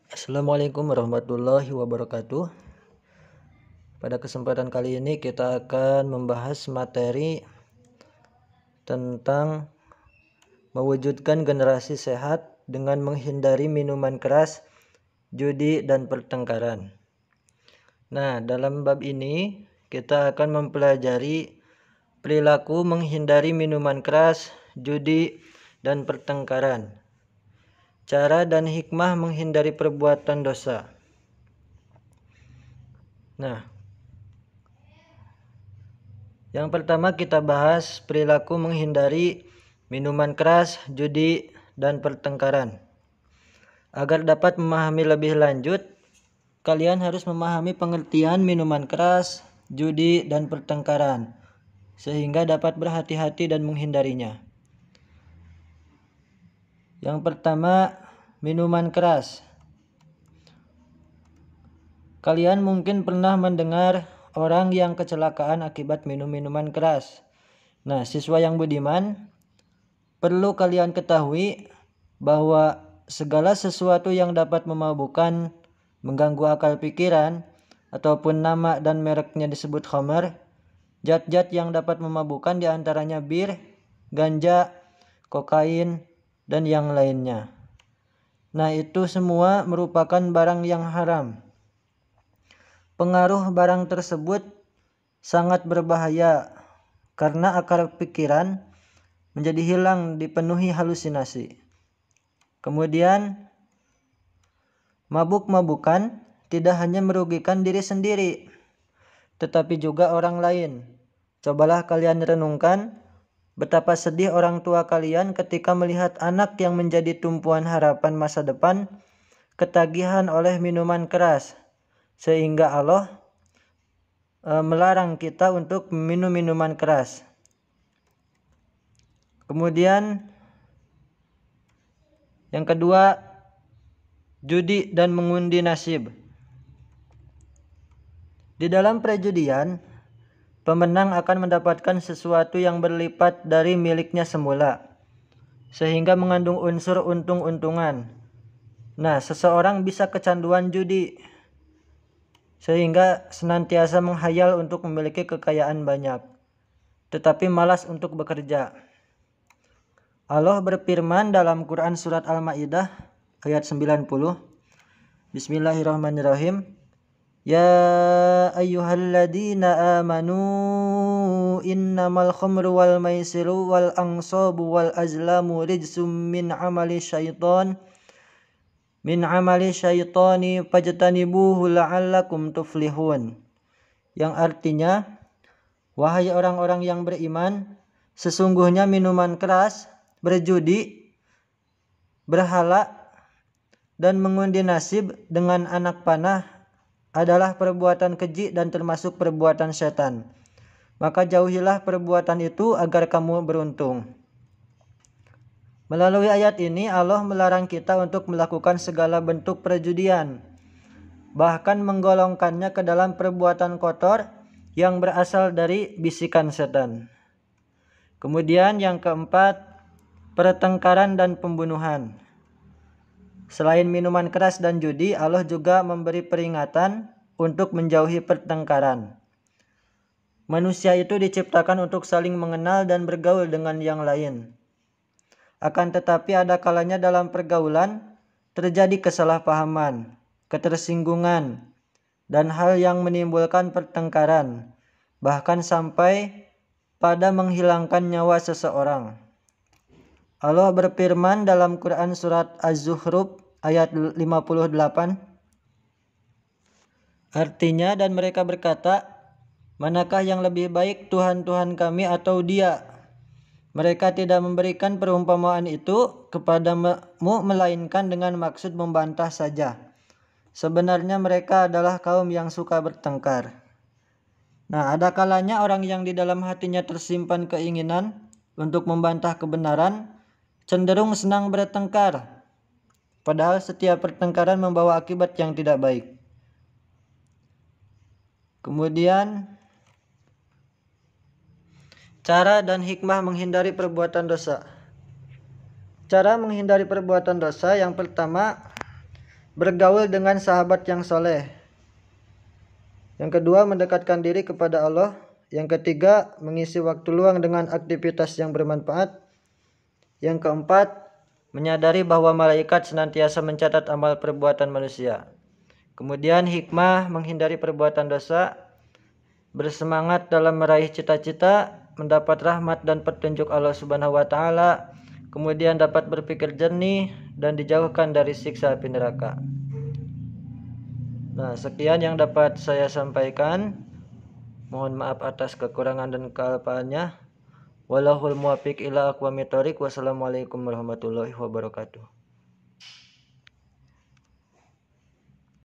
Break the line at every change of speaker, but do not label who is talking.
Assalamualaikum warahmatullahi wabarakatuh. Pada kesempatan kali ini kita akan membahas materi tentang mewujudkan generasi sehat dengan menghindari minuman keras, judi, dan pertengkaran. Nah, dalam bab ini kita akan mempelajari perilaku menghindari minuman keras, judi, dan pertengkaran. Cara dan hikmah menghindari perbuatan dosa. Nah, yang pertama kita bahas perilaku menghindari minuman keras, judi, dan pertengkaran. Agar dapat memahami lebih lanjut, kalian harus memahami pengertian minuman keras, judi, dan pertengkaran, sehingga dapat berhati-hati dan menghindarinya. Yang pertama, minuman keras. Kalian mungkin pernah mendengar orang yang kecelakaan akibat minum minuman keras. Nah, siswa yang budiman, perlu kalian ketahui bahwa segala sesuatu yang dapat memabukkan, mengganggu akal pikiran, ataupun nama dan mereknya disebut khamar, zat-zat yang dapat memabukkan diantaranya bir, ganja, kokain, dan yang lainnya. Nah, itu semua merupakan barang yang haram. Pengaruh barang tersebut sangat berbahaya karena akal pikiran menjadi hilang, dipenuhi halusinasi. Kemudian, mabuk-mabukan tidak hanya merugikan diri sendiri, tetapi juga orang lain. Cobalah kalian renungkan betapa sedih orang tua kalian ketika melihat anak yang menjadi tumpuan harapan masa depan ketagihan oleh minuman keras, sehingga Allah melarang kita untuk minum minuman keras. Kemudian yang kedua, judi dan mengundi nasib. Di dalam perjudian, pemenang akan mendapatkan sesuatu yang berlipat dari miliknya semula, sehingga mengandung unsur untung-untungan. Nah, seseorang bisa kecanduan judi, sehingga senantiasa menghayal untuk memiliki kekayaan banyak, tetapi malas untuk bekerja. Allah berfirman dalam Quran surat Al-Maidah ayat 90. Bismillahirrahmanirrahim. Ya ayyuhalladzina amanu innamal khamru wal maisiru wal ansabu wal azlamu rijsum min amali syaitani fajtanibuhu la'allakum tuflihun. Yang artinya, wahai orang-orang yang beriman, sesungguhnya minuman keras, berjudi, berhala, dan mengundi nasib dengan anak panah adalah perbuatan keji dan termasuk perbuatan setan. Maka jauhilah perbuatan itu agar kamu beruntung. Melalui ayat ini Allah melarang kita untuk melakukan segala bentuk perjudian, bahkan menggolongkannya ke dalam perbuatan kotor yang berasal dari bisikan setan. Kemudian yang keempat, pertengkaran dan pembunuhan. Selain minuman keras dan judi, Allah juga memberi peringatan untuk menjauhi pertengkaran. Manusia itu diciptakan untuk saling mengenal dan bergaul dengan yang lain. Akan tetapi ada kalanya dalam pergaulan terjadi kesalahpahaman, ketersinggungan, dan hal yang menimbulkan pertengkaran, bahkan sampai pada menghilangkan nyawa seseorang. Allah berfirman dalam Quran surat Az-Zukhruf ayat 58. Artinya, dan mereka berkata, manakah yang lebih baik, Tuhan-Tuhan kami atau Dia? Mereka tidak memberikan perumpamaan itu kepadamu melainkan dengan maksud membantah saja. Sebenarnya mereka adalah kaum yang suka bertengkar. Nah, ada kalanya orang yang di dalam hatinya tersimpan keinginan untuk membantah kebenaran cenderung senang bertengkar, padahal setiap pertengkaran membawa akibat yang tidak baik. Kemudian, cara dan hikmah menghindari perbuatan dosa. Cara menghindari perbuatan dosa yang pertama, bergaul dengan sahabat yang soleh. Yang kedua, mendekatkan diri kepada Allah. Yang ketiga, mengisi waktu luang dengan aktivitas yang bermanfaat. Yang keempat, menyadari bahwa malaikat senantiasa mencatat amal perbuatan manusia. Kemudian hikmah menghindari perbuatan dosa, bersemangat dalam meraih cita-cita, mendapat rahmat dan petunjuk Allah Subhanahu wa taala, kemudian dapat berpikir jernih dan dijauhkan dari siksa api neraka. Nah, sekian yang dapat saya sampaikan. Mohon maaf atas kekurangan dan kealpaannya. Wallahul muwaffiq ila aqwamit thoriq. Wassalamualaikum warahmatullahi wabarakatuh.